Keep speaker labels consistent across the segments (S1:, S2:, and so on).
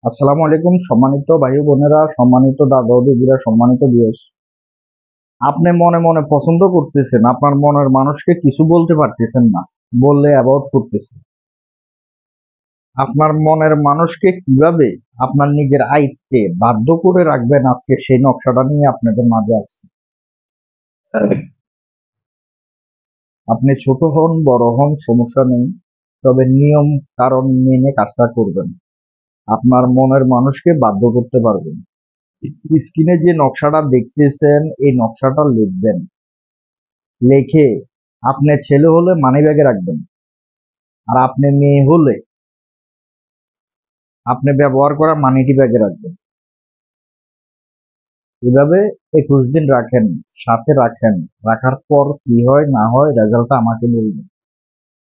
S1: আসসালামু আলাইকুম সম্মানিত ভাই বোনেরা, সম্মানিত দাদা দিদিরা, সম্মানিত ভিউয়ার্স। আপনি মনে মনে পছন্দ করতেছেন, আপনার মনের মানুষকে কিছু বলতে পারতেছেন না, বললে অ্যাভয়েড করতেছেন। আপনার মনের মানুষকে কিভাবে আপনার নিজের আয়ত্তে বাধ্য করে রাখবেন, আজকে সেই নকশাটা নিয়ে আপনাদের মাঝে আসছি। আপনি ছোট হন বড় হন সমস্যা নেই, তবে নিয়ম কারণ মেনে কাজটা করবেন। আপনার মনের মানুষকে বাধ্য করতে পারবেন। স্ক্রিনে যে নকশাটা দেখতেছেন এই নকশাটা লিখবেন। লিখে আপনি ছেলে হলে মানিব্যাগে রাখবেন, আর আপনি মেয়ে হলে আপনি ব্যবহার করা মানিটি ব্যাগে রাখবেন। এভাবে 21 দিন রাখেন, সাথে রাখেন। রাখার পর কি হয় না হয় রেজাল্টটা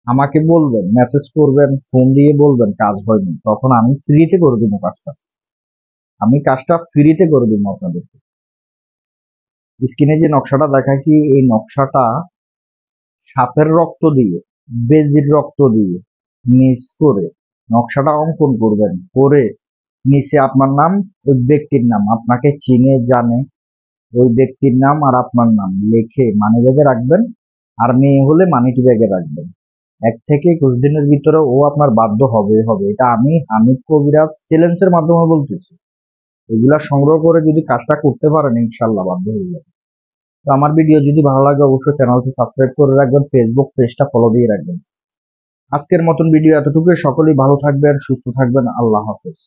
S1: আমাকে বলবেন, মেসেজ করবেন, ফোন দিয়ে বলবেন কাজ হয়নি, তখন আমি ফ্রিতে করে দিব কাজটা। আমি কাজটা ফ্রিতে করে দিব আপনাদেরকে। স্ক্রিনে যে নকশাটা দেখাইছি এই নকশাটা সাপের রক্ত দিয়ে, বেজির রক্ত দিয়ে মিক্স করে নকশাটা অঙ্কন করবেন। করে নিচে আপনার নাম, ওই ব্যক্তির নাম, আপনাকে চিনে জানে ওই ব্যক্তির নাম আর আপনার নাম লিখে মানি ব্যাগে রাখবেন। আর মেয়ে হলে মানিটি ব্যাগে রাখবেন। 1 থেকে 21 দিনের ভিতরে ও আপনার বাধ্য হবে। এটা আমি হামিদ কবিরাজ চ্যালেঞ্জের মাধ্যমে বলতেছি। এগুলা সংগ্রহ করে যদি কাজটা করতে পারেন ইনশাল্লাহ বাধ্য হয়ে যাবে। তো আমার ভিডিও যদি ভালো লাগে অবশ্যই চ্যানেলটি সাবস্ক্রাইব করে রাখবেন, ফেসবুক পেজটা ফলো দিয়ে রাখবেন। আজকের মতন ভিডিও এতটুকুই। সকলেই ভালো থাকবেন, সুস্থ থাকবেন। আল্লাহ হাফেজ।